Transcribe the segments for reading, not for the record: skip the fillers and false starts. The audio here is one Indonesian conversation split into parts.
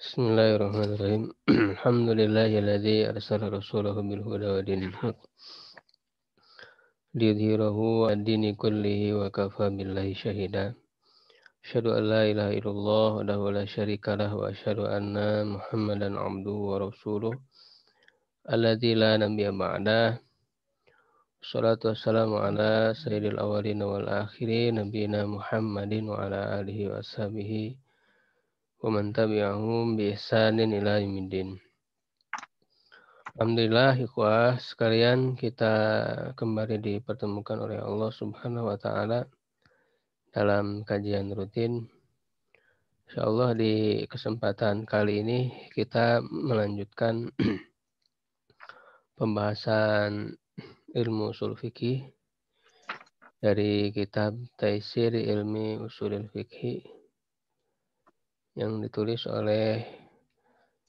Bismillahirrahmanirrahim. Alhamdulillahilladzi arsala rasulahu bil huda wa dinil haq liyudhhirahu 'ala ad-dini kullihi wa kafa billahi shahida. Asyhadu an la ilaha illallah wahdahu la syarika lah wa asyhadu anna Muhammadan 'abduhu wa rasuluh alladzi la nabiyya ba'dah. Wassalatu wassalamu ala sayyidil awwalin wal akhirin nabiyina Muhammadin wa ala alihi wa ashabihi wa man tabi'ahum bi ihsanin ila yaumiddin. Alhamdulillah ikhwah sekalian, kita kembali dipertemukan oleh Allah Subhanahu wa taala dalam kajian rutin. Insyaallah di kesempatan kali ini kita melanjutkan pembahasan ilmu usul fikih dari kitab Taisir Ilmi Ushulil Fikih yang ditulis oleh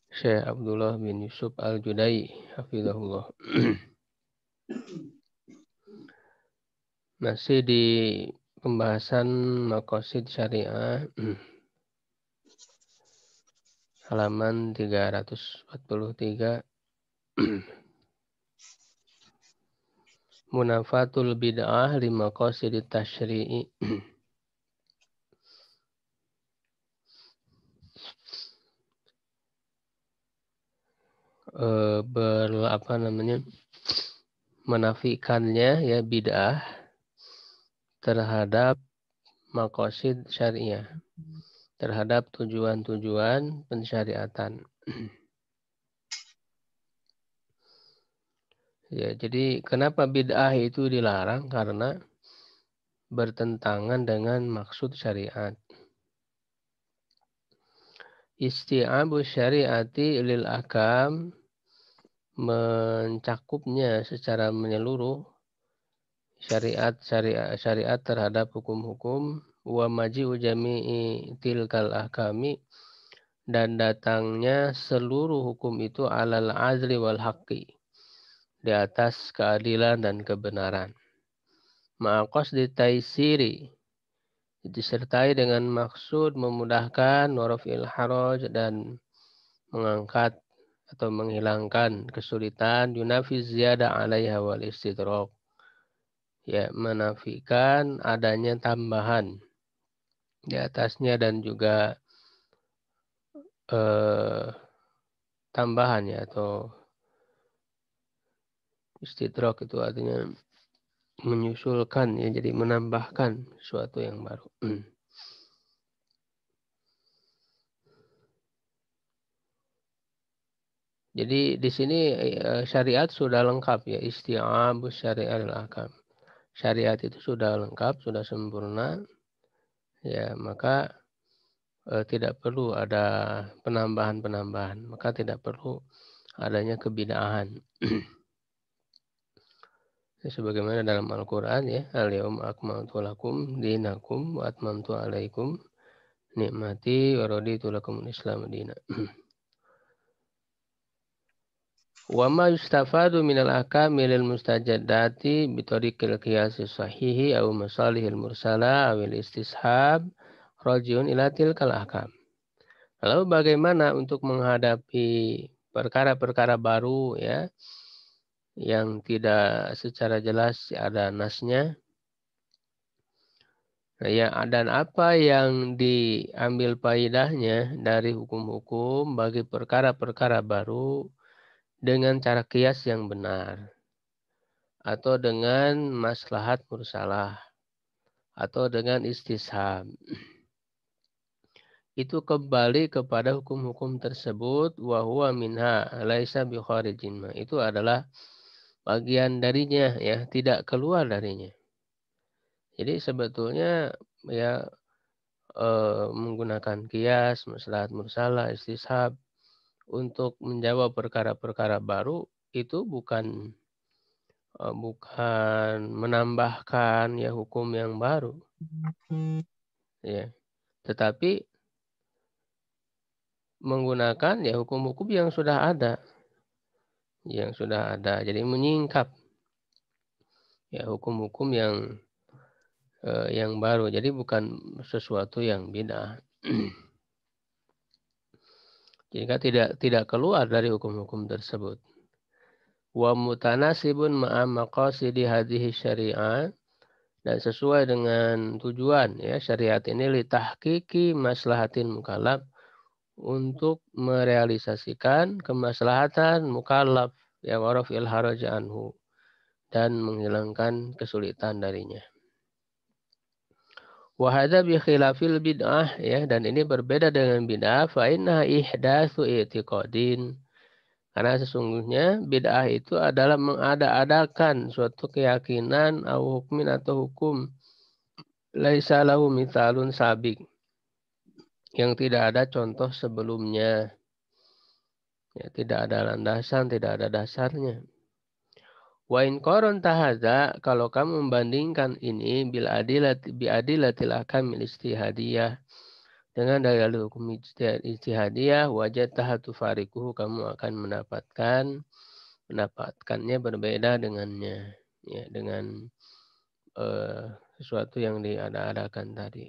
Syekh Abdullah bin Yusuf Al-Judai hafizahullah. Masih di pembahasan maqasid syariah halaman 343. Munafatul bid'ah li maqasid tasyri'i. Menafikannya ya bid'ah terhadap maqasid syariah, terhadap tujuan-tujuan pensyariatan. Ya, jadi kenapa bid'ah itu dilarang? Karena bertentangan dengan maksud syariat. Isti'abu syariati lil akam, mencakupnya secara menyeluruh syariat terhadap hukum-hukum, wa maji'u jami'i tilkal ahkami, dan datangnya seluruh hukum itu alal azli wal haqqi, di atas keadilan dan kebenaran. Ma'aqas di taisiri, disertai dengan maksud memudahkan, warafil haraj, dan mengangkat atau menghilangkan kesulitan, yunafiz ziyada alaiha wal istidrak, ya, menafikan adanya tambahan di atasnya dan juga tambahan, ya, atau istidrak itu artinya menyusulkan, ya, jadi menambahkan sesuatu yang baru. Jadi di sini syariat sudah lengkap, ya, isti'abus syariat al-ahkam. Syariat itu sudah lengkap, sudah sempurna, ya, maka tidak perlu ada penambahan-penambahan, maka tidak perlu adanya kebid'ahan. Sebagaimana dalam Al-Quran, ya, al-yawma akmaltu lakum dinakum wa atmamtu alaikum nikmati wa raditu lakum al-islam dina. Wa ma yustafadu minal ahkami lil mustajaddati bitariqil qiyasi sahihi aw masalihil mursala awil istishab rajiun ila tilkal ahkam. Lalu bagaimana untuk menghadapi perkara-perkara baru, ya, yang tidak secara jelas ada nasnya, ya, dan apa yang diambil faedahnya dari hukum-hukum bagi perkara-perkara baru dengan cara kias yang benar, atau dengan maslahat mursalah, atau dengan istishab. Itu kembali kepada hukum-hukum tersebut, wa huwa minha laisa bi kharijin. Itu adalah bagian darinya, ya, tidak keluar darinya. Jadi sebetulnya, ya, menggunakan kias, maslahat mursalah, istishab untuk menjawab perkara-perkara baru itu bukan menambahkan, ya, hukum yang baru, ya, tetapi menggunakan, ya, hukum-hukum yang sudah ada, jadi menyingkap, ya, hukum-hukum yang baru, jadi bukan sesuatu yang bid'ah. jika tidak keluar dari hukum-hukum tersebut. Wa mutanasibun ma'a maqasidi hadhihi syariah, dan sesuai dengan tujuan ya syariat ini litahqiqi maslahatin mukallaf, untuk merealisasikan kemaslahatan mukallaf ya warafil haraj anhu, dan menghilangkan kesulitan darinya. Wa hadza bi khilafil bid'ah ya, dan ini berbeda dengan bid'ah, fa inna ihdatsu i'tiqadin, karena sesungguhnya bid'ah itu adalah mengada-adakan suatu keyakinan atau hukmin atau hukum laisa lahu mithalun sabiq, yang tidak ada contoh sebelumnya. Ya, tidak ada landasan, tidak ada dasarnya. Wa in qaronta hadza, kalau kamu membandingkan ini bil adilati bi adilatil ahkam ijtihadiyah, dengan dalil hukum ijtihadiyah, wajadtaha tufariquhu, kamu akan mendapatkannya berbeda dengannya, ya, dengan sesuatu yang diada-adakan tadi.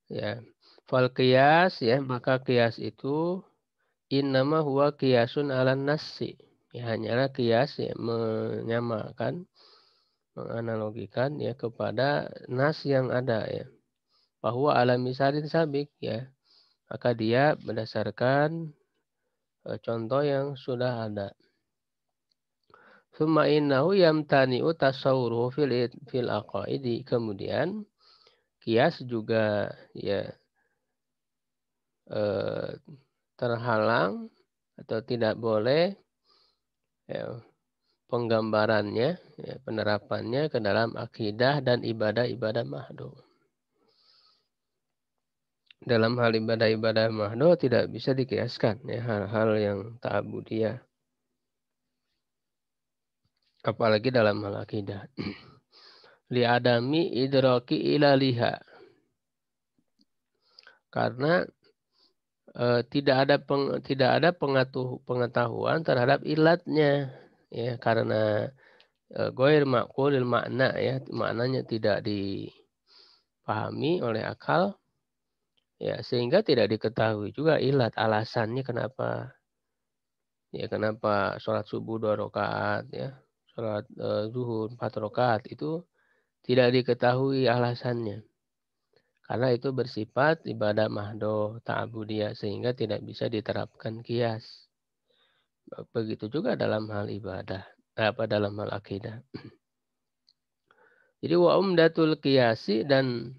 Ya, fal qiyas ya, maka qiyas itu innama huwa qiyasun ala nassi. Ya, hanyalah qiyas ya, menyamakan, menganalogikan ya kepada nas yang ada ya. Bahwa ala misalin sabik ya. Maka dia berdasarkan contoh yang sudah ada. Summa innahu yamtani'u tasawwuruhu fil aqaidi. Kemudian qiyas juga ya terhalang atau tidak boleh ya, penggambarannya, ya, penerapannya ke dalam akidah dan ibadah-ibadah mahdoh. Dalam hal ibadah-ibadah mahdoh tidak bisa dikiaskan ya, hal-hal yang ta'abudiyah. Apalagi dalam hal akidah. Li'adami idraki ilaliha. Karena tidak ada pengetahuan terhadap ilatnya. Ya, karena goir maqulil makna ya, maknanya tidak dipahami oleh akal. Ya, sehingga tidak diketahui juga ilat, alasannya kenapa. Ya, kenapa sholat subuh 2 rakaat ya, sholat zuhur 4 rakaat itu tidak diketahui alasannya. Karena itu bersifat ibadah mahdoh ta'abudiyah, sehingga tidak bisa diterapkan qiyas. Begitu juga dalam hal ibadah, dalam hal akidah. Jadi wa umdatul qiyasi, dan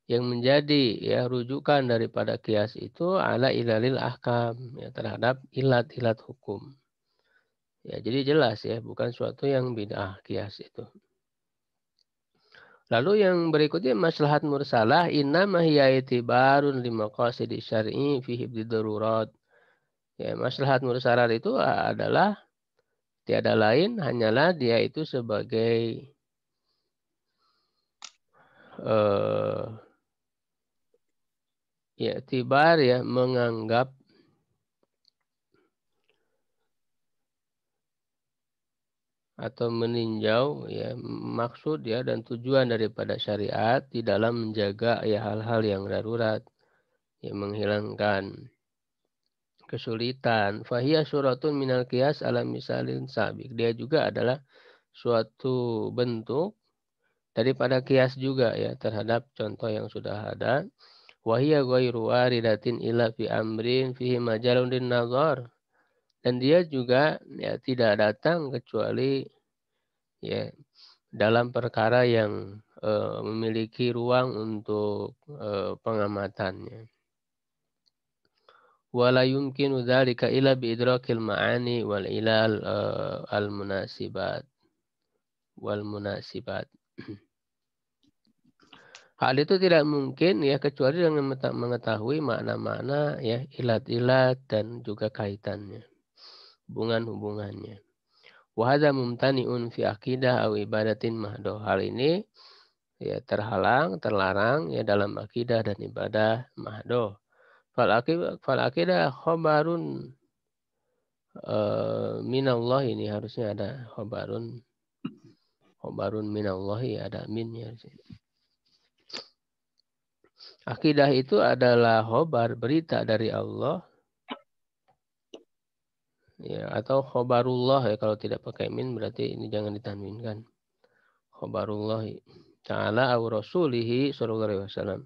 yang menjadi ya rujukan daripada qiyas itu ala ilalil ahkam, ya, terhadap ilat-ilat hukum. Ya, jadi jelas ya, bukan suatu yang bid'ah qiyas itu. Lalu yang berikutnya maslahat mursalah, innama hiya itibarun limaqasidi syar'i fi hibdi darurat. Ya, maslahat mursalah itu adalah tiada lain hanyalah dia itu sebagai ya tibar ya, menganggap atau meninjau ya maksud ya dan tujuan daripada syariat di dalam menjaga ya hal-hal yang darurat, yang menghilangkan kesulitan. Fahiyah suratun minal qiyas ala misalin sabik. Dia juga adalah suatu bentuk daripada qiyas juga ya terhadap contoh yang sudah ada. Wahiyya ghairu waridatin illa fi amrin fihi majalun lin nazar. Dan dia juga ya tidak datang kecuali ya dalam perkara yang memiliki ruang untuk pengamatannya. Wala yumkinu dzalika illa bi idrakil ma'ani wal ilal al munasibat wal munasibat. Hal itu tidak mungkin ya kecuali dengan mengetahui makna-makna ya ilat-ilat dan juga kaitannya, hubungan-hubungannya. Wa hadza mumtani'un fi aqidah aw ibadatin mahdoh. Hal ini ya terhalang, terlarang ya dalam akidah dan ibadah mahdoh. Fal akidah khobarun minallah, ini harusnya ada khobarun minallahi, ada minnya. Akidah itu adalah khobar, berita dari Allah, ya, atau khobarullah ya, kalau tidak pakai min berarti ini jangan ditanwinkan. Khobarullah ta'ala au rasulihi sallallahu alaihi wasallam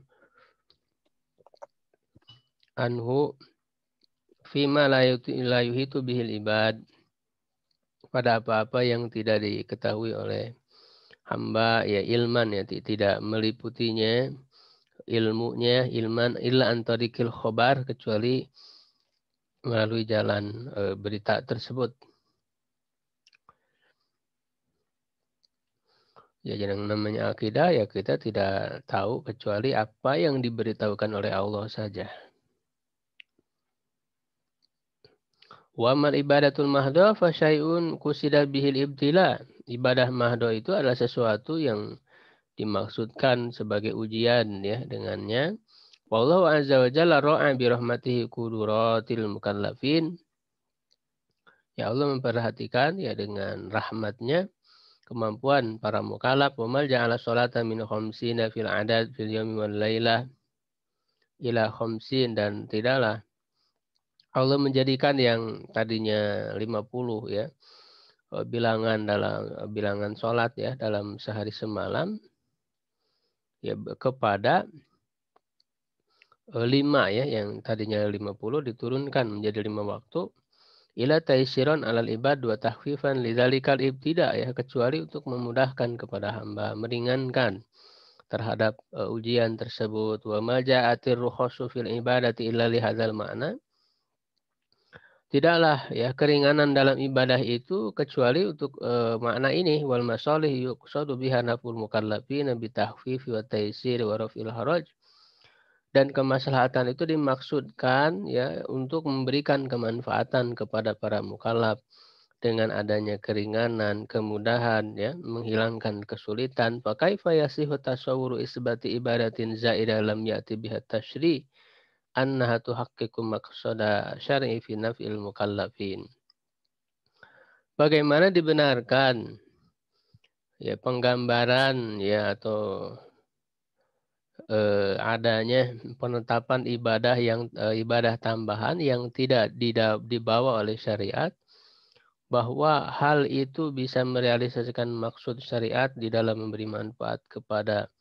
anhu fima la yuhitu bihil ibad, pada apa-apa yang tidak diketahui oleh hamba, ya ilman, ya tidak meliputinya ilmunya, ilman illa antarikil khobar, kecuali melalui jalan berita tersebut. Ya, yang namanya akidah ya kita tidak tahu kecuali apa yang diberitahukan oleh Allah saja. Wa mal ibadatul mahdo fa syai'un kusida bihil ibtila. Ibadah mahdo itu adalah sesuatu yang dimaksudkan sebagai ujian ya dengannya. Wallahu azza wa jalla ra'a bi rahmatihi quduratil mukallafin. Ya Allah memperhatikan ya dengan rahmatnya kemampuan para mukallaf. Wa mal ja'ala sholata min khamsina fil adad fil yawmi wal lailah ila khamsin, dan tidaklah Allah menjadikan yang tadinya 50 ya bilangan sholat ya dalam sehari semalam ya kepada 5 ya, yang tadinya 50 diturunkan menjadi 5 waktu, ila taisiron alal ibad wa tahfifan lidzalikal ibtida ya, kecuali untuk memudahkan kepada hamba, meringankan terhadap ujian tersebut. Wa ma ja'atir rukhasu fil ibadati illa li hadzal ma'na. Tidaklah ya keringanan dalam ibadah itu kecuali untuk makna ini, wal masalih yuqsadu biha naful mukallafin bi tahfifi wa taisir wa raf'il haraj. Dan kemaslahatan itu dimaksudkan ya untuk memberikan kemanfaatan kepada para mukallaf dengan adanya keringanan, kemudahan ya, menghilangkan kesulitan. Fa kaifa yasihu tasawwuru isbati ibadatin za'idah lam ya'ti biha tasyri' annaha tuhaqqiqu maqsada syar'i fi naf'il mukallafin. Bagaimana dibenarkan ya penggambaran ya atau adanya penetapan ibadah yang ibadah tambahan yang tidak dibawa oleh syariat, bahwa hal itu bisa merealisasikan maksud syariat di dalam memberi manfaat kepada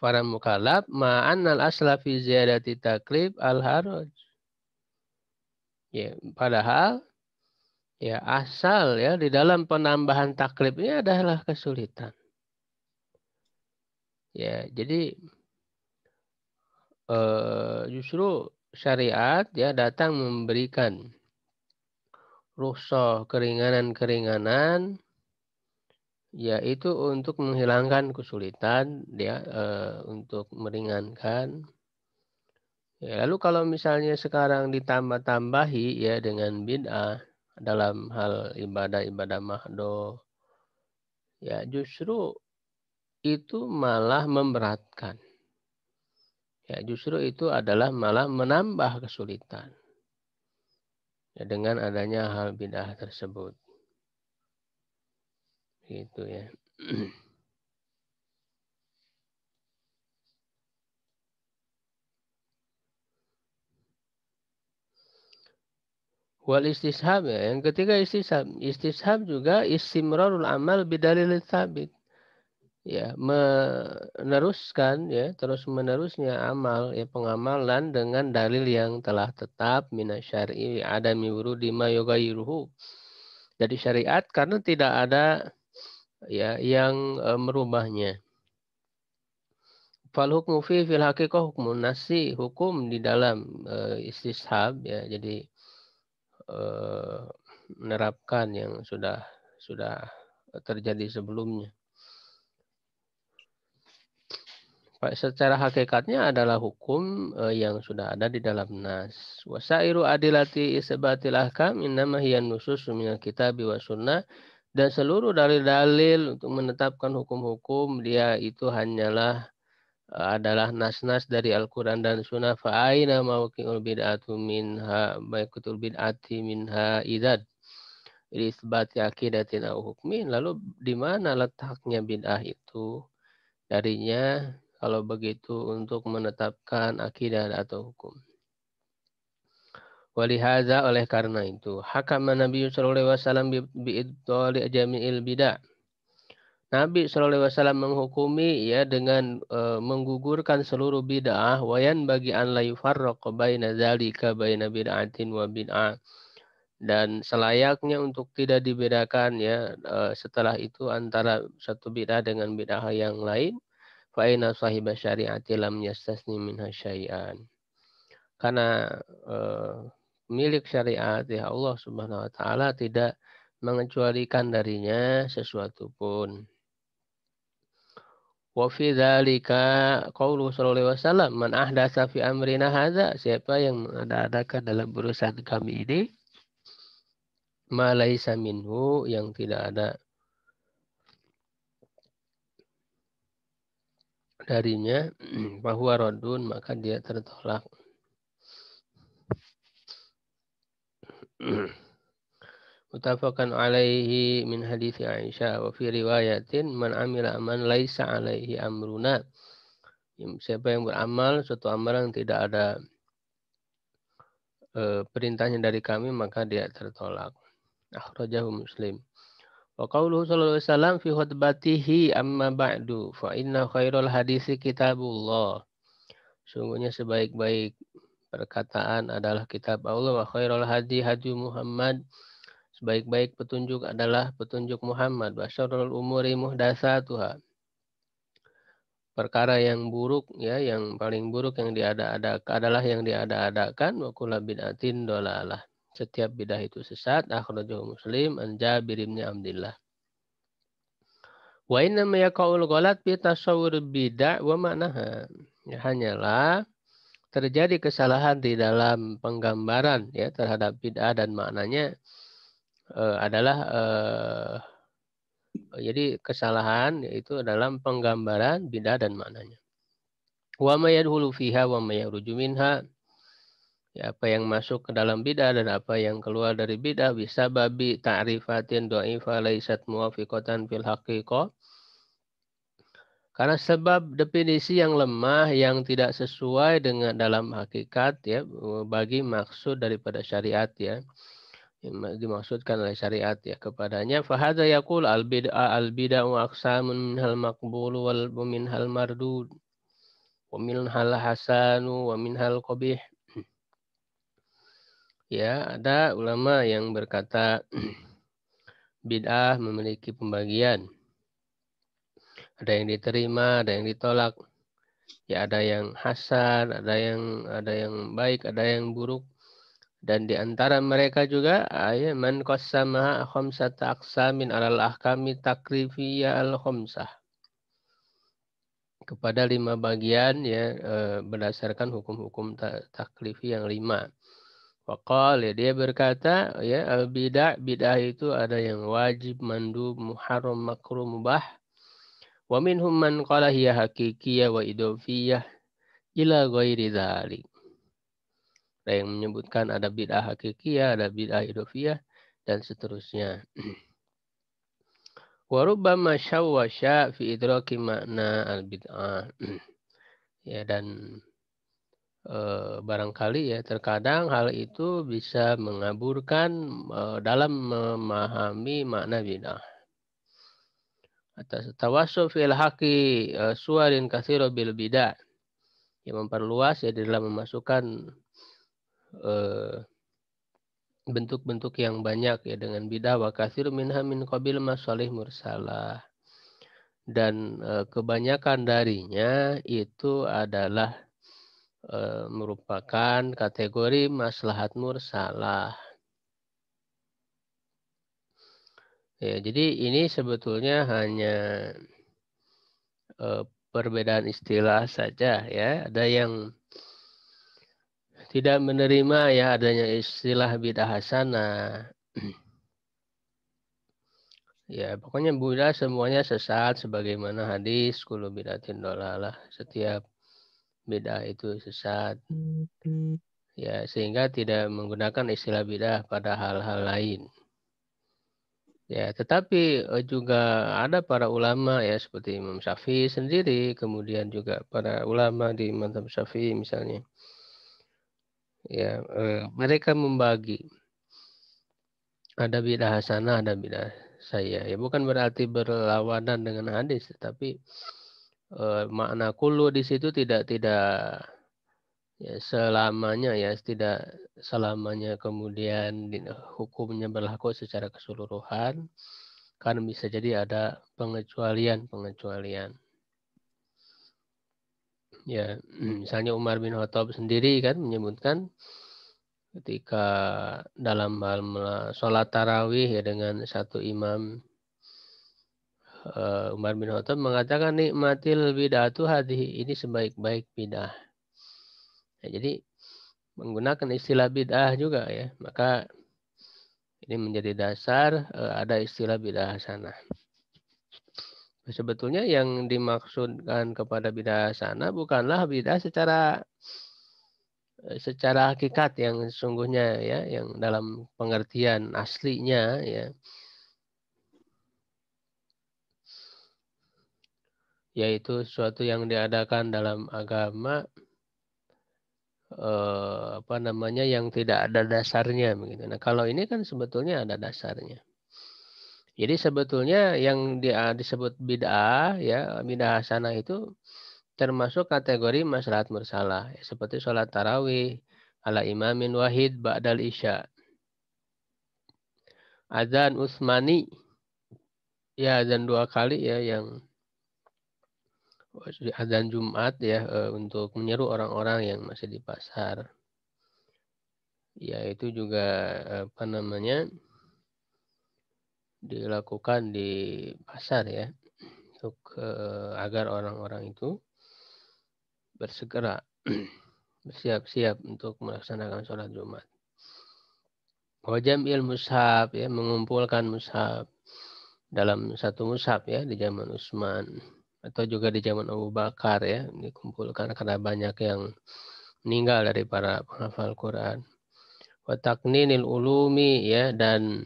para mukallaf, ma'annal asla fi ziyadati taklif al haraj. Ya, padahal ya asal ya di dalam penambahan taklifnya adalah kesulitan. Ya, jadi justru syariat ya datang memberikan rukhsah, keringanan-keringanan, yaitu untuk menghilangkan kesulitan ya, untuk meringankan. Ya, lalu kalau misalnya sekarang ditambah-tambahi ya dengan bid'ah dalam hal ibadah-ibadah mahdoh, ya justru itu malah memberatkan. Ya justru itu adalah malah menambah kesulitan. Ya, dengan adanya hal bid'ah tersebut. Gitu ya. Wal istishab ya. Yang ketiga istishab. Istishab juga istimrarul amal bidalil tsabit. Ya, meneruskan ya, terus menerusnya amal ya, pengamalan dengan dalil yang telah tetap minasyar'i adami wurudi ma yughayyiruhu. Jadi syariat karena tidak ada ya yang merubahnya. Fal hukmu fil haqiqah hukmun nasi, hukum di dalam istishab ya, jadi eh, menerapkan yang sudah terjadi sebelumnya. Secara hakikatnya adalah hukum yang sudah ada di dalam nas. Wasairu adilati isbatil ahkam innama hiya nusus minal kitabi wa sunnah. Dan seluruh dalil-dalil untuk menetapkan hukum-hukum dia itu hanyalah adalah nas-nas dari Al-Quran dan Sunnah. Fa'aina mawqi'ul bid'atu minha baikutul bid'ati minha idad isbati aqidatin au hukmin. Lalu di mana letaknya bid'ah itu darinya Kalau begitu untuk menetapkan akidah atau hukum. Walihaza oleh karena itu, hakam Nabi sallallahu alaihi wasallam bi'idhali jami'il bid'ah. Nabi sallallahu alaihi wasallam menghukumi ya dengan menggugurkan seluruh bid'ah, wayan bagi an la yufarraq baina dzalika baina bid'atin wa bid'ah. Dan selayaknya untuk tidak dibedakan ya setelah itu antara satu bid'ah dengan bid'ah yang lain. Fa inna sahibah syari'ati lam yastasni minha syai'an. Karena milik syariat ya Allah Subhanahu wa taala tidak mengecualikan darinya sesuatu pun. Wa fi dzalika qaulu sallallahu alaihi wasallam man ahdatsa fi amrina hadza, siapa yang mengadakan dalam urusan kami ini ma laisa minhu, yang tidak ada darinya, bahwa radun, maka dia tertolak. Muttafaqan alaihi min hadits Aisyah wa fi riwayatin man amila aman laisa alaihi amruna. Siapa yang beramal suatu amalan yang tidak ada perintahnya dari kami, maka dia tertolak. Akhrajahu Muslim. Wa qauluhu sallallahu alaihi wasallam fi khutbatihi amma ba'du fa inna khairal hadisi kitabullah. Sungguhnya sebaik-baik perkataan adalah kitab Allah, wa khairul hadi hadi Muhammad. Sebaik-baik petunjuk adalah petunjuk Muhammad. Wa syarrul umuri muhdatsatuha. Perkara yang buruk ya, yang paling buruk yang diada-adakan adalah yang diada-adakan. Wa kullu bid'atin dolalah. Setiap bidah itu sesat. Akhrajahu Muslim an Jabir bin Abdullah. Wa inna ma yaqaul ghalat fi tasawwur bid'ah wa ma'naha. Ya, hanyalah terjadi kesalahan di dalam penggambaran ya terhadap bid'ah dan maknanya adalah jadi kesalahan yaitu dalam penggambaran bid'ah dan maknanya. Wa ma yadkhulu fiha wa ma yakhruju minha. Ya, apa yang masuk ke dalam bid'ah dan apa yang keluar dari bid'ah bisa babi ta'rifatin dhaifah laysat muwafiqatan fil haqiqah. Karena sebab definisi yang lemah yang tidak sesuai dengan dalam hakikat ya bagi maksud daripada syariat ya. Yang dimaksudkan oleh syariat ya kepadanya, fahadza yaqul al bid'ah wa aqsamun minhal maqbul wal minhal mardud wa minhal hasanu wa minhal qabih. Ya, ada ulama yang berkata bid'ah memiliki pembagian. Ada yang diterima, ada yang ditolak. Ya, ada yang hasan, ada yang baik, ada yang buruk. Dan di antara mereka juga ayat man qassamaha khamsata aqsamin alal ahkami takrifiyya al khamsah. Kepada 5 bagian ya berdasarkan hukum-hukum taklifi yang 5. Waqal ya dia berkata ya al bidah itu ada yang wajib, mandub, muharram, makruh, mubah. Wa minhum man qala hiya haqiqiyyah wa idofiyah ila ghairi dzalik. Ada yang menyebutkan ada bid'ah hakikiyah, ada bid'ah idofiyah, dan seterusnya. Wa rubbama syawwasha fi idraki makna al-bid'ah. Ya, dan barangkali ya terkadang hal itu bisa mengaburkan dalam memahami makna bid'ah. Atas tawassul fil haqi suwarin katsira bil bid'ah. Yang memperluas ya di dalam memasukkan bentuk-bentuk yang banyak ya dengan bidah wa katsir minha min qabil masalih mursalah, dan kebanyakan darinya itu adalah merupakan kategori maslahat mursalah. Ya, jadi ini sebetulnya hanya perbedaan istilah saja ya. Ada yang tidak menerima ya adanya istilah bid'ah hasanah. Ya, pokoknya Buddha semuanya sesat sebagaimana hadis kullu bid'atin dhalalah. Setiap bid'ah itu sesat. Ya, sehingga tidak menggunakan istilah bid'ah pada hal-hal lain. Ya, tetapi juga ada para ulama ya seperti Imam Syafi'i sendiri, kemudian juga para ulama di mazhab Syafi'i misalnya. Ya, mereka membagi ada bidah hasanah, ada bidah saya. Ya, bukan berarti berlawanan dengan hadis, tetapi makna kullu di situ tidak ya selamanya ya tidak selamanya kemudian hukumnya berlaku secara keseluruhan, kan bisa jadi ada pengecualian. Ya, misalnya Umar bin Khattab sendiri kan menyebutkan ketika dalam hal sholat tarawih ya dengan satu imam, Umar bin Khattab mengatakan nikmatil bid'atu hadhihi, ini sebaik-baik bid'ah. Ya, jadi menggunakan istilah bid'ah juga ya, maka ini menjadi dasar ada istilah bid'ah hasanah. Sebetulnya yang dimaksudkan kepada bid'ah hasanah bukanlah bid'ah secara hakikat yang sesungguhnya ya, yang dalam pengertian aslinya ya, yaitu sesuatu yang diadakan dalam agama yang tidak ada dasarnya begitu. Nah, kalau ini kan sebetulnya ada dasarnya. Jadi sebetulnya yang disebut bid'ah ya, bid'ah hasanah itu termasuk kategori maslahat mursalah ya, seperti sholat tarawih ala imamin wahid ba'dal isya. Azan Utsmani ya, azan 2 kali ya, yang azan Jumat ya, untuk menyeru orang-orang yang masih di pasar. Ya, itu juga dilakukan di pasar ya, untuk agar orang-orang itu bersegera bersiap-siap untuk melaksanakan sholat Jumat. Wajamil mushaf ya, mengumpulkan mushaf dalam satu mushaf ya di zaman Utsman atau juga di zaman Abu Bakar ya, dikumpulkan karena banyak yang meninggal dari para penghafal Quran. Wa taqninil ulumi ya, dan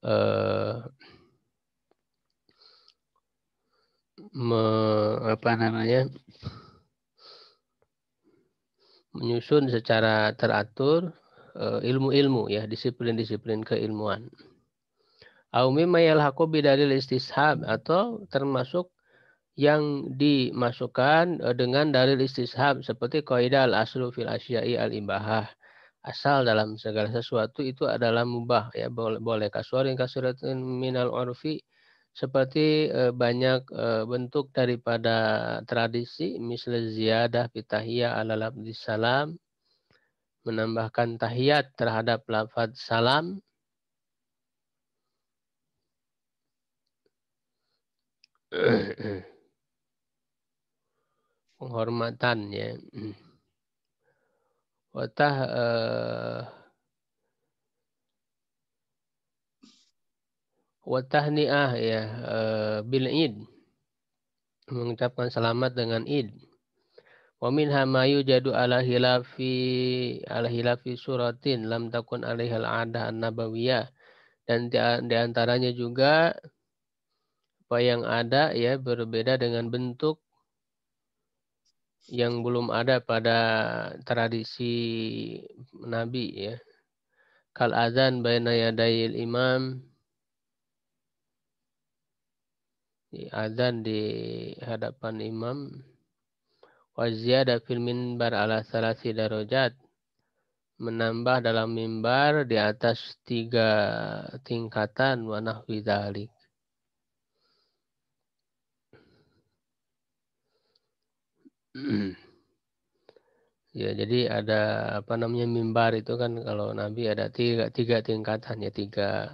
eh, menyusun secara teratur ilmu-ilmu ya, disiplin-disiplin keilmuan. Au mimma yalhaqu bidalil istishab, atau termasuk yang dimasukkan dengan dalil istishab seperti qaidah al-aslu fil asya'i al-ibahah. Asal dalam segala sesuatu itu adalah mubah ya, boleh kasuarin kasuratin minal urfi, seperti banyak bentuk daripada tradisi, misal ziyadah bitahiyah ala lafzi salam, menambahkan tahiyat terhadap lafaz salam, penghormatan ya. Watah watahniah ya, bil id, mengucapkan selamat dengan id. Wa minha ma yujadu ala hilafi suratin lam takun alaihal adah an-nabawiyah, dan di antaranya juga apa yang ada ya berbeda dengan bentuk yang belum ada pada tradisi Nabi ya. Kal azan baina yadayil imam, azan di hadapan imam. Wa ziyada fil minbar ala salasi darajat, menambah dalam mimbar di atas 3 tingkatan, wa nahwi dzalik. Ya, jadi ada mimbar itu kan kalau Nabi ada tiga tingkatan ya, 3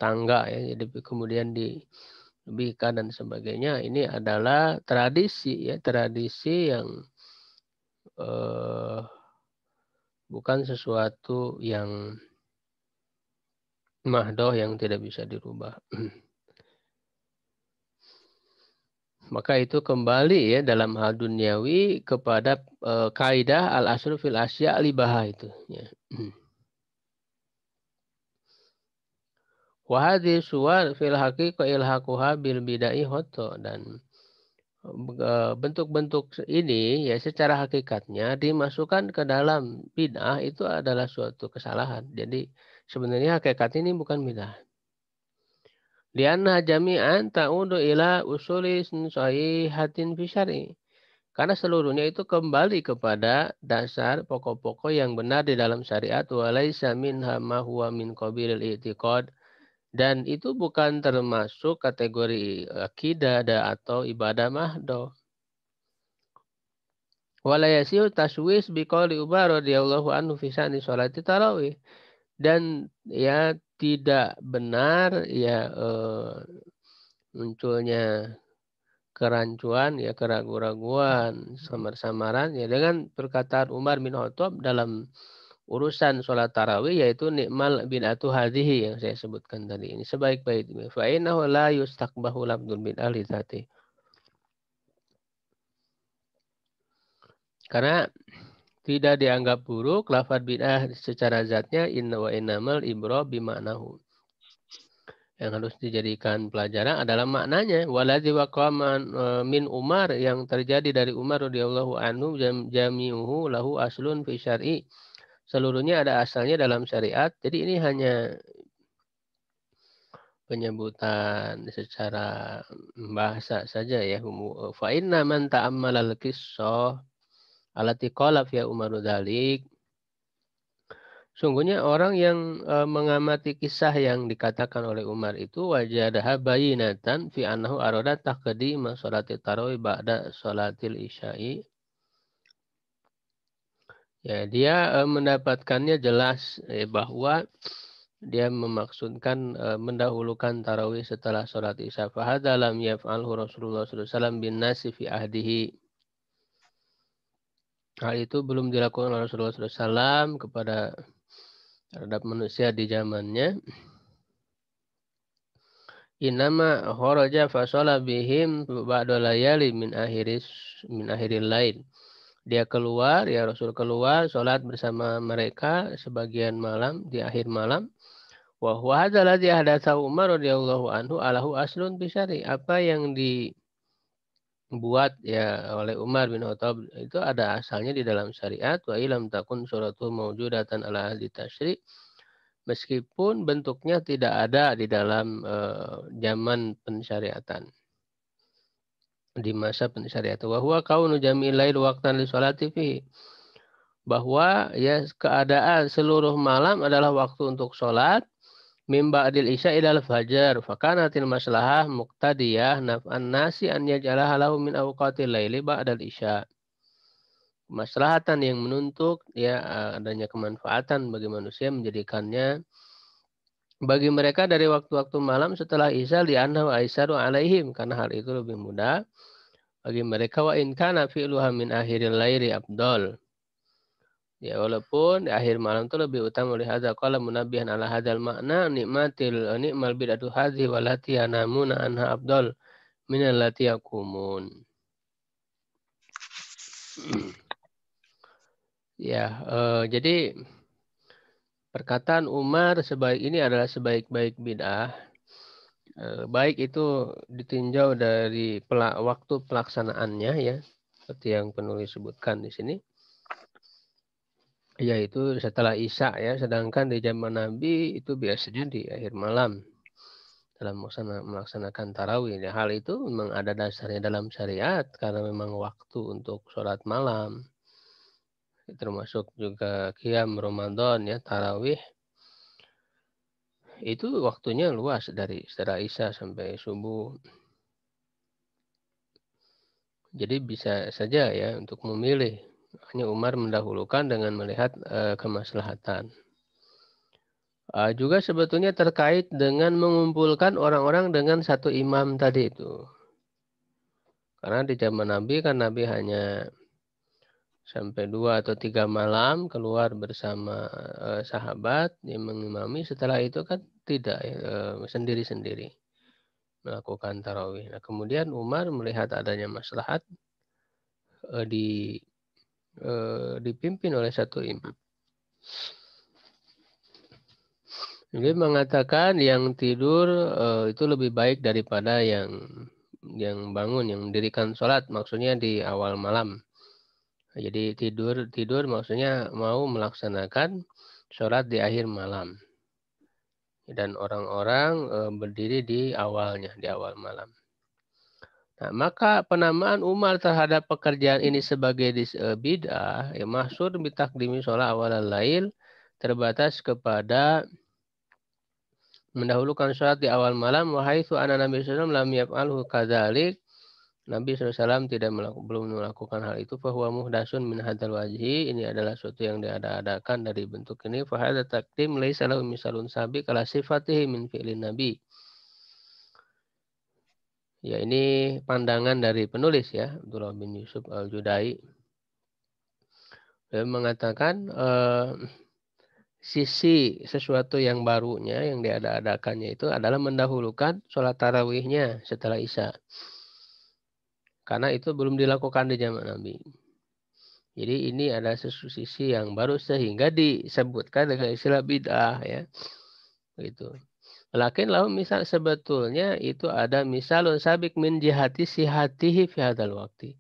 tangga ya, jadi kemudian dilebihkan dan sebagainya. Ini adalah tradisi ya, tradisi yang bukan sesuatu yang mahdoh yang tidak bisa dirubah. Maka itu kembali ya dalam hal duniawi kepada kaidah al-aslu fil asya' al-ibahah itu ya. Wa hadhihi suwar fil haqiqa ilhaquha bil bidai hoto, dan bentuk-bentuk ini ya secara hakikatnya dimasukkan ke dalam bid'ah itu adalah suatu kesalahan. Jadi sebenarnya hakikat ini bukan bid'ah. Lianna jami'an ta'udu ila usuli sahihatin fi syar'i. Karena seluruhnya itu kembali kepada dasar pokok-pokok yang benar di dalam syariat, walaisa minha ma huwa min qabilil i'tiqad, dan itu bukan termasuk kategori akidah atau ibadah mahdoh. Wala yasihu taswis biqauli Umar radhiyallahu anhu fi sya'ni sholati tarawih, dan ya tidak benar ya munculnya kerancuan, ya keraguan-raguan, samar-samaran ya dengan perkataan Umar bin Khattab dalam urusan sholat tarawih, yaitu nikmal bid'atu hadhihi yang saya sebutkan tadi ini, sebaik-baik fa innahu la yustaqbahu labdul bid'ah li dzati. Karena tidak dianggap buruk lafaz bid'ah secara zatnya, inna wa innamal ibra bima'nahu. Yang harus dijadikan pelajaran adalah maknanya. Waladzi waqa'a min Umar, yang terjadi dari Umar radhiyallahu anhu, jami'uhu lahu aslun fi syar'i. Seluruhnya ada asalnya dalam syariat. Jadi ini hanya penyebutan secara bahasa saja ya. Fa inna man ta'ammala al-qissah allati qala fi Umar dzalik. Sungguhnya orang yang mengamati kisah yang dikatakan oleh Umar itu, wajadaha bayinatan fi annahu arada taqdima sholatil tarawih ba'da sholatil isya'i. Ya, dia mendapatkannya jelas bahwa dia memaksudkan mendahulukan tarawih setelah sholat isya. Fahadza lam yaf'alhu Rasulullah sallallahu alaihi wasallam bin nasi fi ahdihi. Hal itu belum dilakukan oleh Rasulullah sallallahu alaihi wasallam terhadap manusia di zamannya. Inama kharaja fasala bihim ba'da layali min akhiril lail. Dia keluar, ya Rasul keluar salat bersama mereka sebagian malam, di akhir malam. Wa huwa hadzal ladzi ahdatsahu Umar radhiyallahu anhu alahu aslun bi syar'i. Apa yang dibuat ya oleh Umar bin Khattab itu ada asalnya di dalam syariat. Wa ilam takun suratu mawjudatan ala ahli tasyri'. Meskipun bentuknya tidak ada di dalam zaman pensyariatan, di masa pensyariatan. Wa huwa kaunu jami'il lail waqtan li sholati fihi. Bahwa ya keadaan seluruh malam adalah waktu untuk sholat, mim ba'dil isya ilal fajar. Fakanatil maslahah muqtadiyah naf'an nasi an yaj'alaha lahu min awqatil laili ba'dal isya. Kemaslahatan yang menuntut ya adanya kemanfaatan bagi manusia menjadikannya bagi mereka dari waktu-waktu malam setelah isya, li'annahu aisaru alaihim, karena hal itu lebih mudah bagi mereka. Wa in kana fi'luha min akhiril laili afdal. Ya walaupun di akhir malam itu lebih utama. Oleh hadza qala munabbihan ala hadzal makna ni'mal bid'atu hadhihi walati yanamuna anha afdal min allati yaqumun. Ya, jadi perkataan Umar ini adalah sebaik-baik bid'ah. Baik itu ditinjau dari waktu pelaksanaannya ya, seperti yang penulis sebutkan di sini, yaitu setelah Isya ya, sedangkan di zaman Nabi itu biasanya di akhir malam dalam melaksanakan tarawih. Ya, hal itu memang ada dasarnya dalam syariat karena memang waktu untuk sholat malam, termasuk juga qiyam Ramadan ya, tarawih itu waktunya luas dari setelah Isya sampai subuh. Jadi bisa saja ya untuk memilih. Hanya Umar mendahulukan dengan melihat kemaslahatan. Juga sebetulnya terkait dengan mengumpulkan orang-orang dengan satu imam tadi itu. Karena di zaman Nabi kan Nabi hanya sampai 2 atau 3 malam keluar bersama sahabat yang mengimami. Setelah itu kan tidak sendiri-sendiri melakukan tarawih. Nah, kemudian Umar melihat adanya maslahat dipimpin oleh satu imam. Jadi mengatakan yang tidur itu lebih baik daripada yang bangun, yang mendirikan sholat, maksudnya di awal malam. Jadi tidur maksudnya mau melaksanakan sholat di akhir malam. Dan orang-orang berdiri di awalnya, di awal malam. Nah, maka penamaan Umar terhadap pekerjaan ini sebagai bid'ah, ya maksud bitakdimi sholat awal lail terbatas kepada mendahulukan sholat di awal malam. Wahai su anak Nabi SAW lam yaf'alhu kadzalik. Nabi SAW belum melakukan hal itu. Fahuwa muhdasun min hadzal wajhi. Ini adalah sesuatu yang diada-adakan dari bentuk ini. Fahadza takdim laisa lahu misalun sabiq ala sifatihi min fi'lin nabi. Ya, ini pandangan dari penulis ya, Abdullah bin Yusuf Al-Judai. Dia mengatakan sisi sesuatu yang barunya, yang diada-adakannya itu adalah mendahulukan sholat tarawihnya setelah Isya. Karena itu belum dilakukan di zaman Nabi. Jadi ini ada sisi yang baru sehingga disebutkan dengan istilah bid'ah ya. Gitu. Lakin lalu misal sebetulnya itu ada misalun sabik min jihati sihatihi fi hadzal waqti.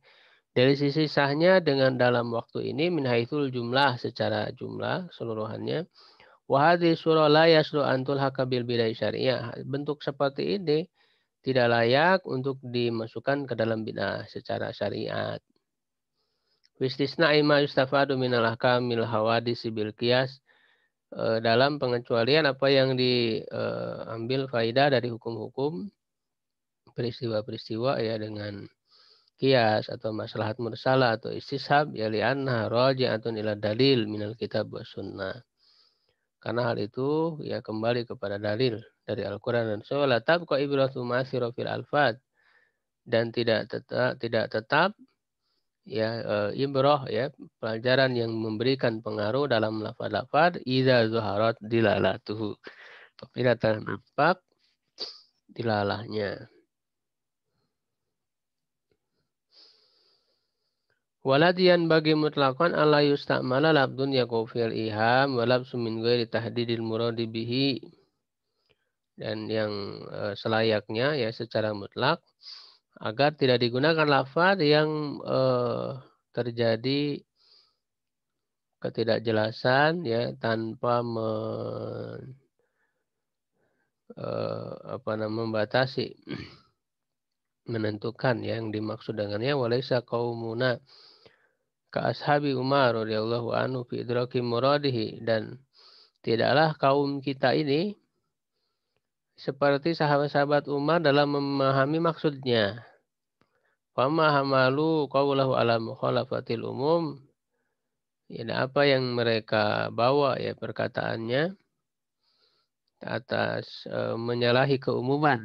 Dari sisi sahnya dengan dalam waktu ini min haitsul jumlah secara jumlah seluruhannya. Wa hadhihi surah la yaslu antul hakabil bid'ah syariah. Bentuk seperti ini tidak layak untuk dimasukkan ke dalam bid'ah secara syariat. Wistisna'i ma yustafadu minal ahkamil hawadis bil qiyas. Dalam pengecualian apa yang diambil faidah dari hukum-hukum peristiwa-peristiwa ya dengan kias atau maslahat mursalah atau istishab ya li'anna raji'atun ila dalil minal kitab wa sunnah. Karena hal itu ya kembali kepada dalil dari Al-Quran dan Sunnah. Tabqa ibratu ma'asiro fil alfad. Dan tidak tetap ya ibrah ya pelajaran yang memberikan pengaruh dalam lafaz-lafaz idza zuharat dilalatuhu. Apabila ternampak dilalahnya. Waladian bagi mutlaqan ala yustamala labdun yakufil iham walabsu min ghairi tahdidil muradi bihi. Dan yang selayaknya ya secara mutlak agar tidak digunakan lafaz yang terjadi ketidakjelasan ya tanpa membatasi menentukan yang dimaksud dengannya walaysa qaumuna ka ashabi Umar radhiyallahu anhu fi idraki muradihi. Dan tidaklah kaum kita ini seperti sahabat-sahabat Umar dalam memahami maksudnya. Fama hamalu qawlahu ala mukhalafatil umum. Ya, apa yang mereka bawa ya perkataannya atas menyalahi keumuman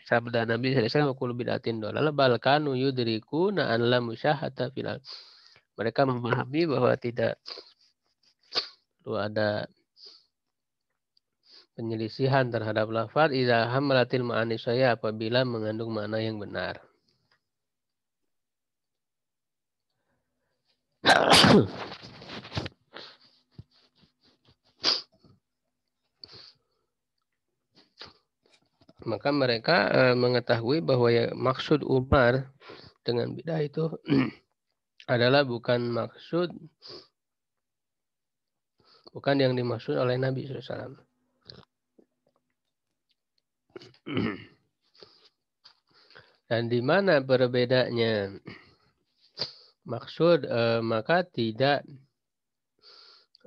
sabda Nabi sallallahu alaihi wasallam kullu bid'atin dhalalah bal kanu yudrikuna an la musyahata fil. Mereka memahami bahwa tidak perlu ada penyelisihan terhadap lafaz idza hamalatil ma'ani saya apabila mengandung makna yang benar. Maka mereka mengetahui bahwa ya maksud Umar dengan bid'ah itu adalah bukan yang dimaksud oleh Nabi SAW. Dan di mana berbedanya maksud maka tidak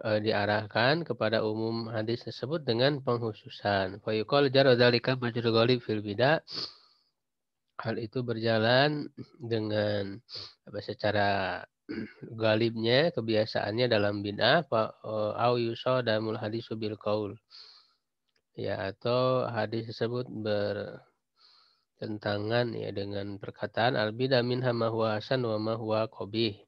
diarahkan kepada umum hadis tersebut dengan penghususan. Fa yuqal jarra dzalika majrul ghalib fil bidah. Hal itu berjalan dengan secara galibnya kebiasaannya dalam bid'ah au yusadamul hadisu bil qaul. Ya, atau hadis tersebut bertentangan ya dengan perkataan al bidah minha ma huwa hasan wa ma huwa qabih.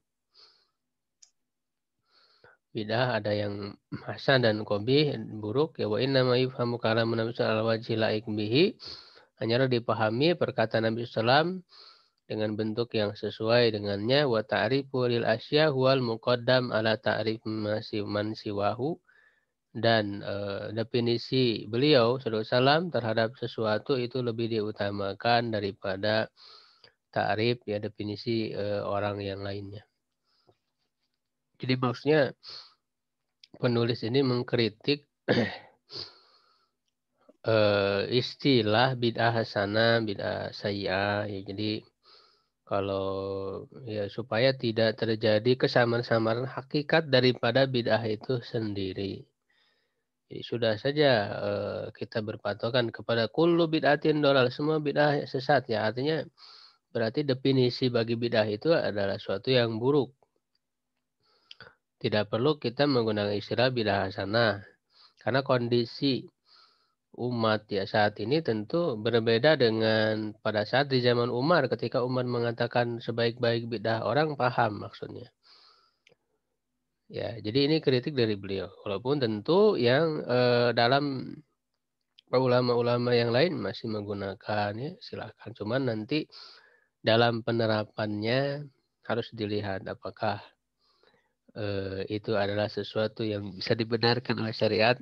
Bidah ada yang hasan dan qabih, buruk ya wa inna ma yufhamu kalamun Nabi sallallahu alaihi wasallam bihi. Hanyalah dipahami perkataan Nabi sallallahu dengan bentuk yang sesuai dengannya wa ta'rifu lil asya huwal muqaddam ala ta'rif man siwahu. Dan definisi beliau SAW terhadap sesuatu itu lebih diutamakan daripada ta'rif ya definisi orang yang lainnya. Jadi maksudnya penulis ini mengkritik istilah bid'ah hasanah, bid'ah sayyi'ah ya. Jadi kalau ya supaya tidak terjadi kesamaan-samaan hakikat daripada bid'ah itu sendiri. Jadi sudah saja kita berpatokan kepada kullu bid'atin dolal, semua bid'ah sesat ya. Artinya berarti definisi bagi bid'ah itu adalah suatu yang buruk. Tidak perlu kita menggunakan istilah bid'ah hasanah. Karena kondisi umat ya saat ini tentu berbeda dengan pada saat di zaman Umar, ketika Umar mengatakan sebaik-baik bid'ah orang paham maksudnya. Ya, jadi ini kritik dari beliau. Walaupun tentu yang dalam ulama-ulama yang lain masih menggunakan ya silakan. Cuman nanti dalam penerapannya harus dilihat apakah itu adalah sesuatu yang bisa dibenarkan oleh syariat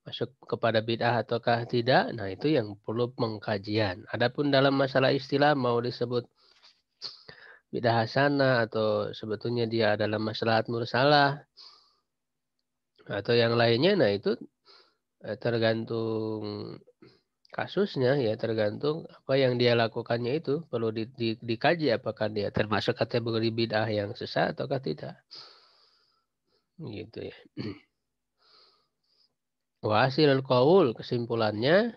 masuk kepada bid'ah ataukah tidak. Nah, itu yang perlu pengkajian. Adapun dalam masalah istilah mau disebut bid'ah hasanah atau sebetulnya dia adalah maslahat mursalah atau yang lainnya, nah itu tergantung kasusnya ya, tergantung apa yang dia lakukannya itu perlu dikaji apakah dia termasuk kategori bid'ah yang sesat ataukah tidak. Gitu ya. Wa hasilul qaul, kesimpulannya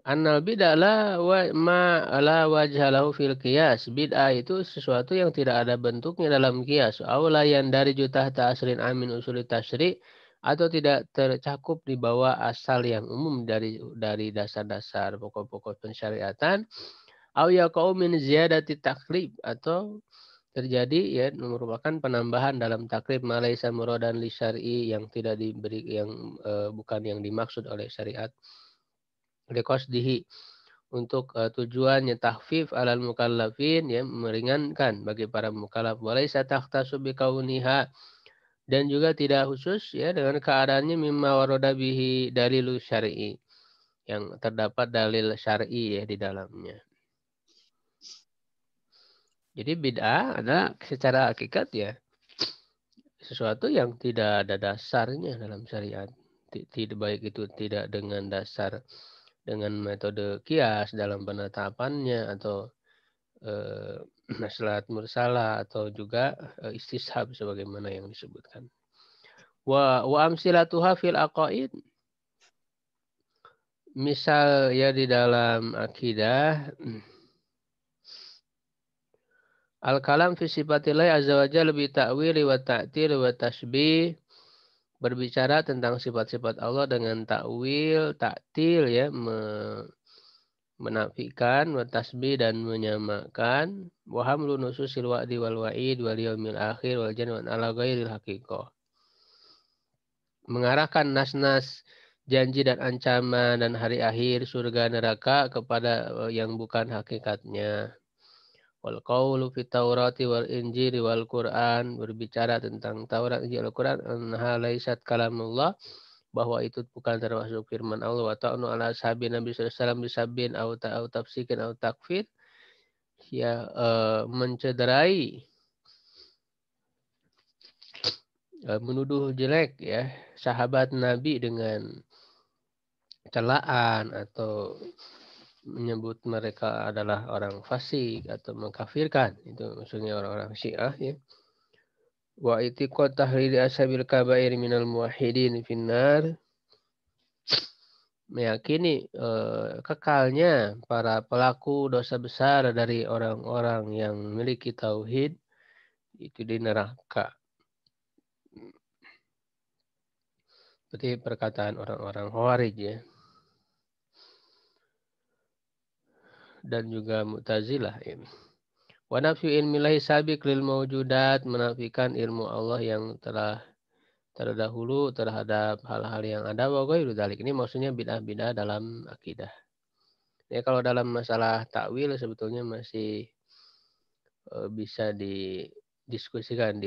annal bid'ah la wajha lahu fil qiyas. Bid'ah itu sesuatu yang tidak ada bentuknya dalam qiyas. Aula yang dari jutah ta'asrin amin usuli tasyri' atau tidak tercakup di bawah asal yang umum dari dasar-dasar pokok-pokok pensyariatan. Au yaqau min ziyadati taklif, atau terjadi ya merupakan penambahan dalam taklif malaisa muradan li syar'i yang tidak diberi yang bukan yang dimaksud oleh syariat. Liqasdihi, untuk tujuannya tahfif alal mukallafin ya meringankan bagi para mukallaf, walaisa takhtasu bikauniha, dan juga tidak khusus ya dengan keadaannya mimma warada bihi dalilu syar'i, yang terdapat dalil syar'i ya di dalamnya. Jadi bid'ah adalah secara hakikat ya sesuatu yang tidak ada dasarnya dalam syariat. Tidak baik itu tidak dengan dasar dengan metode kias dalam penetapannya atau maslahat mursalah atau juga istishab sebagaimana yang disebutkan. Wa amsilatuha fil aqaid, misal ya di dalam akidah, al-kalam fi sifatillah azza wa jalla bi ta'wili wa ta'til wa tasbih, berbicara tentang sifat-sifat Allah dengan takwil, taktil ya, menafikan, wa tasbih dan menyamakan, wa hamlu nususil wa'di wal wa'id wal yaumil akhir wal janwa ala ghairil haqiqah, mengarahkan nas-nas janji dan ancaman dan hari akhir, surga neraka kepada yang bukan hakikatnya. Wal qaulu fit Taurati wal Injil wal Quran, berbicara tentang Taurat, Injil, Al-Quran, anha laisat kalamullah, bahwa itu bukan termasuk firman Allah. Wa ta'nu ala ashabi Nabi sallallahu alaihi wasallam bisabbin au tafsikin au takfir, ya mencederai, menuduh jelek ya sahabat Nabi dengan celaan atau menyebut mereka adalah orang fasik atau mengkafirkan, itu maksudnya orang-orang Syiah ya. Wa itiqad tahriri ashabil kabair minal muwahhidin finnar, meyakini kekalnya para pelaku dosa besar dari orang-orang yang memiliki tauhid itu di neraka. Seperti perkataan orang-orang Khawarij ya. Dan juga Mu'tazilah ini. Wa nafyu ilmillahi sabiq lil mawjudat, menafikan ilmu Allah yang telah terdahulu terhadap hal-hal yang ada. Wa ghairu dzalik, ini maksudnya bid'ah-bid'ah dalam akidah. Ya kalau dalam masalah takwil sebetulnya masih bisa diskusikan,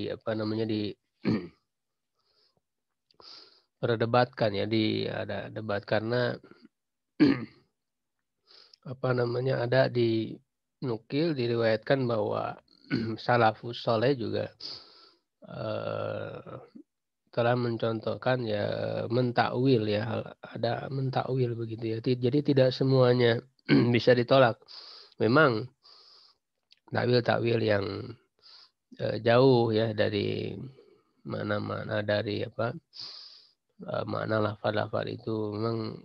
apa namanya, perdebatkan ya, ada debat karena apa namanya, ada diriwayatkan bahwa salafus soleh juga eh, telah mencontohkan ya, mentakwil ya, ada mentakwil begitu ya. Jadi tidak semuanya bisa ditolak. Memang takwil-takwil yang jauh ya dari mana-mana, dari makna lafal-lafal itu memang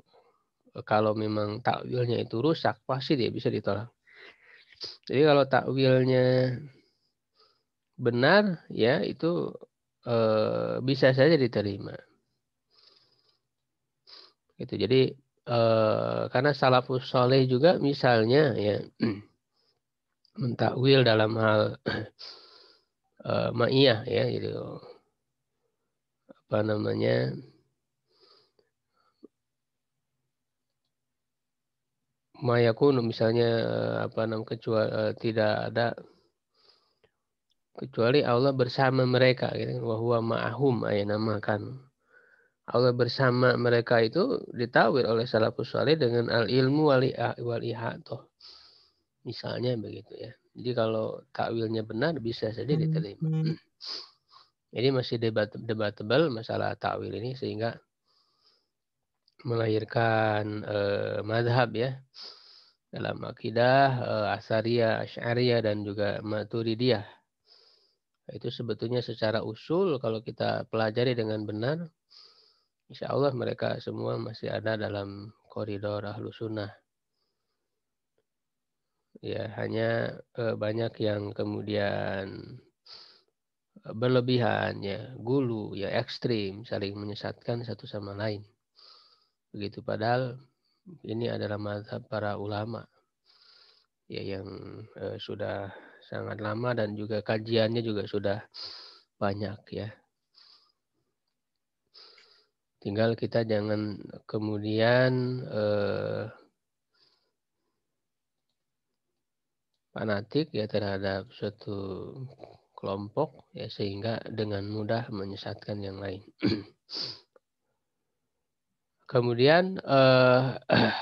kalau memang takwilnya itu rusak pasti dia bisa ditolak. Jadi kalau takwilnya benar ya itu bisa saja diterima. Gitu. Jadi karena salafus soleh juga misalnya ya mentakwil dalam hal ma'iyah ya, gitu. Apa namanya, mayakunu misalnya apa namanya, tidak ada kecuali Allah bersama mereka gitu. Wa huwa ma'ahum namakan. Allah bersama mereka itu ditawil oleh salafus saleh dengan al ilmu wal ihatoh. Misalnya begitu ya. Jadi kalau takwilnya benar bisa saja diterima. Jadi masih debatable masalah takwil ini, sehingga melahirkan madhab ya dalam akidah Asariyah, Asy'ariyah dan juga Maturidiyah. Itu sebetulnya secara usul kalau kita pelajari dengan benar, insya Allah mereka semua masih ada dalam koridor ahlu sunnah. Ya hanya banyak yang kemudian berlebihan ya, gulu ya, ekstrim, saling menyesatkan satu sama lain. Begitu, padahal ini adalah mazhab para ulama ya yang sudah sangat lama dan juga kajiannya juga sudah banyak ya. Tinggal kita jangan kemudian fanatik ya terhadap suatu kelompok ya, sehingga dengan mudah menyesatkan yang lain. Kemudian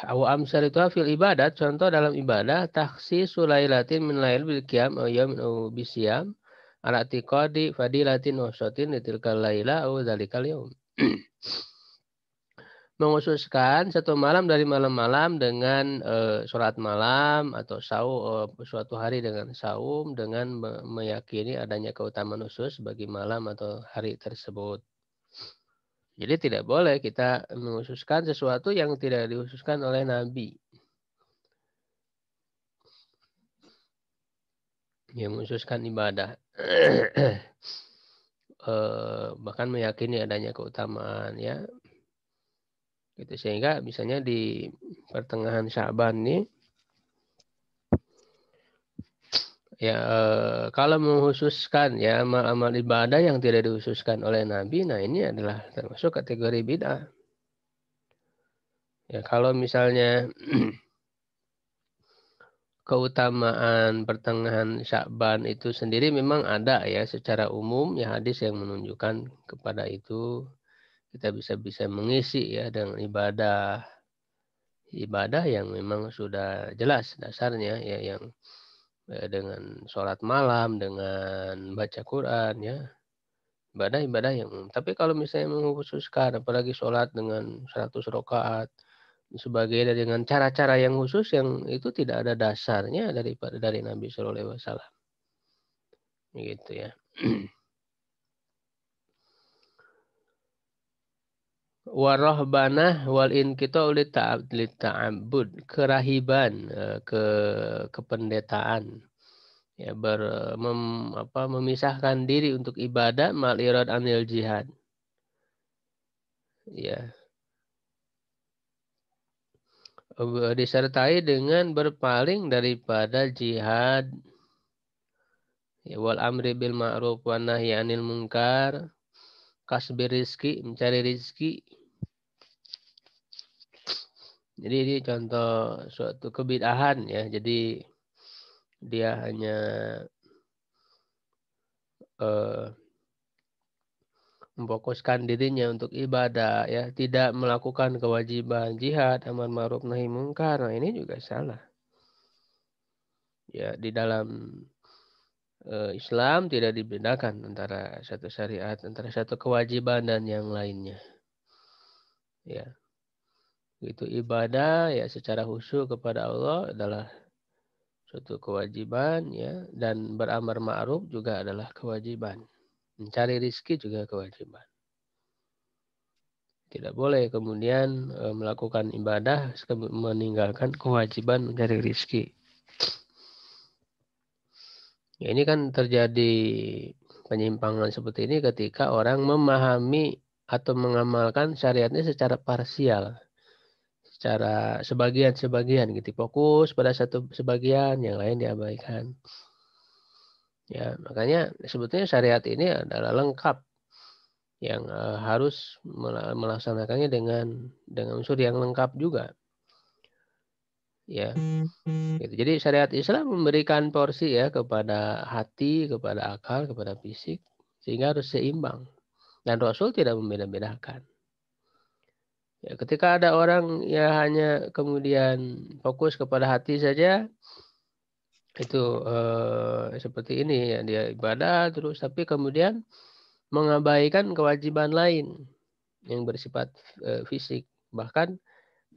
awu amsal itu fil ibadat, contoh dalam ibadah, taksi sulailatin min lail bil qiyam aw yaumin aw bisyam ala tiqadi fadilatin wasatin litilkal laila aw dzalikal yaum. Menghususkan satu malam dari malam-malam dengan sholat malam atau suatu hari dengan saum, dengan meyakini adanya keutamaan khusus bagi malam atau hari tersebut. Jadi tidak boleh kita menghususkan sesuatu yang tidak dihususkan oleh Nabi. Yang menghususkan ibadah. Bahkan meyakini adanya keutamaan ya. Gitu, sehingga misalnya di pertengahan Sya'ban ini ya kalau menghususkan ya amal-amal ibadah yang tidak dihususkan oleh Nabi, nah ini adalah termasuk kategori bid'ah. Ya kalau misalnya keutamaan pertengahan Sya'ban itu sendiri memang ada ya secara umum ya, hadis yang menunjukkan kepada itu. Kita bisa mengisi ya dengan ibadah yang memang sudah jelas dasarnya ya, yang dengan sholat malam, dengan baca Quran ya, ibadah yang umum. Tapi kalau misalnya mengkhususkan apalagi sholat dengan 100 rakaat sebagai dengan cara-cara yang khusus yang itu tidak ada dasarnya dari Nabi Shallallahu Alaihi Wasallam, gitu ya. Warahbanah wal inqita lita'abbud, kerahiban, kependetaan ya, memisahkan diri untuk ibadah, mal irad anil jihad ya, disertai dengan berpaling daripada jihad ya, wal amri bil ma'ruf wan nahyi anil munkar, kasbir rizki, mencari rizki. Jadi ini contoh suatu kebid'ahan ya. Jadi dia hanya memfokuskan dirinya untuk ibadah, ya, tidak melakukan kewajiban jihad, amar ma'ruf nahi mungkar. Nah, ini juga salah. Ya, di dalam Islam tidak dibedakan antara satu syariat, antara satu kewajiban dan yang lainnya. Ya, itu ibadah ya secara khusyuk kepada Allah adalah suatu kewajiban, ya, dan beramar ma'ruf juga adalah kewajiban. Mencari rizki juga kewajiban. Tidak boleh kemudian melakukan ibadah meninggalkan kewajiban mencari rizki. Ya, ini kan terjadi penyimpangan seperti ini ketika orang memahami atau mengamalkan syariatnya secara parsial, secara sebagian-sebagian gitu. Fokus pada satu sebagian, yang lain diabaikan. Ya, makanya sebetulnya syariat ini adalah lengkap, yang harus melaksanakannya dengan unsur yang lengkap juga. Ya, gitu. Jadi syariat Islam memberikan porsi ya kepada hati, kepada akal, kepada fisik, sehingga harus seimbang. Dan Rasul tidak membeda-bedakan. Ya, ketika ada orang ya hanya kemudian fokus kepada hati saja, itu seperti ini ya, dia ibadah terus, tapi kemudian mengabaikan kewajiban lain yang bersifat fisik. Bahkan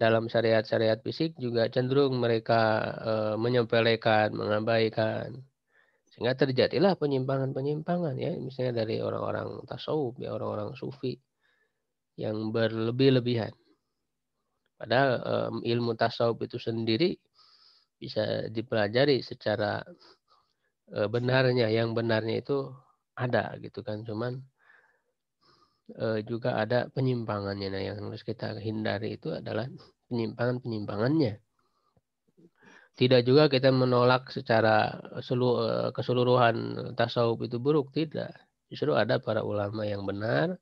dalam syariat-syariat fisik juga cenderung mereka menyepelekan, mengabaikan. Sehingga terjadilah penyimpangan-penyimpangan ya, misalnya dari orang-orang tasawuf, ya, orang-orang sufi yang berlebih-lebihan. Padahal ilmu tasawuf itu sendiri bisa dipelajari secara benarnya. Yang benarnya itu ada gitu kan, cuman juga ada penyimpangannya. Nah, yang harus kita hindari itu adalah penyimpangan-penyimpangannya. Tidak juga kita menolak secara keseluruhan tasawuf itu buruk, tidak. Justru ada para ulama yang benar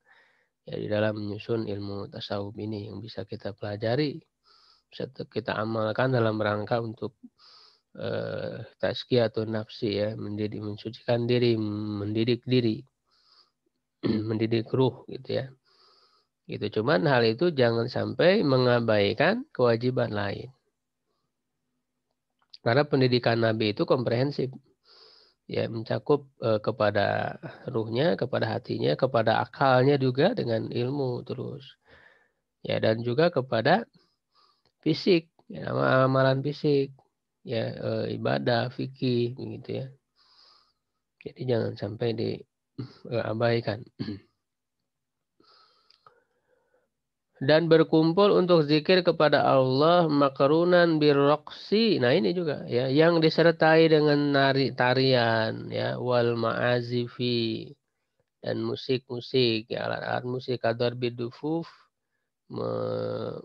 ya di dalam menyusun ilmu tasawuf ini yang bisa kita pelajari, bisa kita amalkan dalam rangka untuk tazkiyah atau nafsi ya, mensucikan diri, mendidik diri, mendidik ruh gitu ya. Gitu. Cuman hal itu jangan sampai mengabaikan kewajiban lain. Karena pendidikan Nabi itu komprehensif. Ya, mencakup kepada ruhnya, kepada hatinya, kepada akalnya juga dengan ilmu terus. Ya, dan juga kepada fisik, ya, amalan fisik, ya, ibadah, fikih begitu ya. Jadi jangan sampai diabaikan. Dan berkumpul untuk zikir kepada Allah makarunan birroksi. Nah, ini juga ya, yang disertai dengan tarian ya, wal ma'azifi, dan musik-musik ya, alat-alat musik, kadar bidufuf,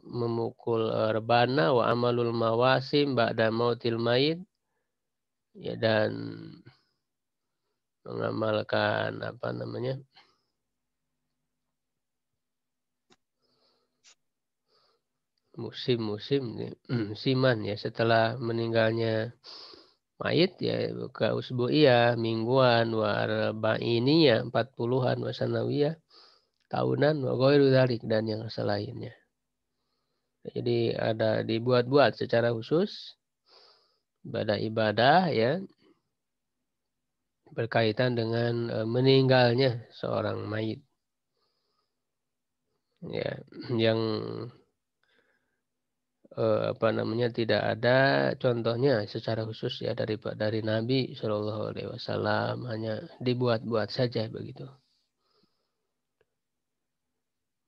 memukul rebana, wa amalul mawasim ba'da mautil mayit, ya, dan mengamalkan apa namanya, musim-musim siman ya setelah meninggalnya mayit ya, buka usbu'iyah mingguan, wa arba'iniyah 40-an, wa sanawiyah tahunan, wa ghairu dzalik, dan yang selainnya. Jadi ada dibuat-buat secara khusus ibadah-ibadah ya berkaitan dengan meninggalnya seorang mayit. Ya, yang apa namanya tidak ada contohnya secara khusus ya dari Nabi Shallallahu Alaihi Wasallam, hanya dibuat-buat saja begitu.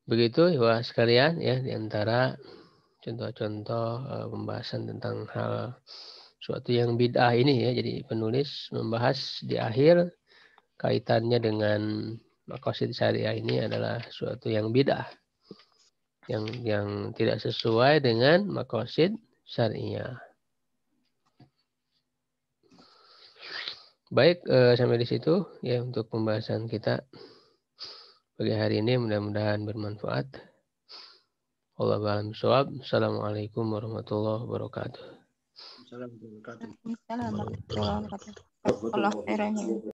Begitu ya sekalian ya, diantara contoh-contoh pembahasan tentang hal suatu yang bid'ah ini ya. Jadi penulis membahas di akhir kaitannya dengan maqasid syariah ini adalah suatu yang bid'ah, yang tidak sesuai dengan maqasid syariah. Baik, sampai di situ ya untuk pembahasan kita bagi hari ini, mudah-mudahan bermanfaat. Wallahu a'lam bishawab. Assalamualaikum warahmatullahi wabarakatuh. Assalamualaikum warahmatullahi wabarakatuh. Allah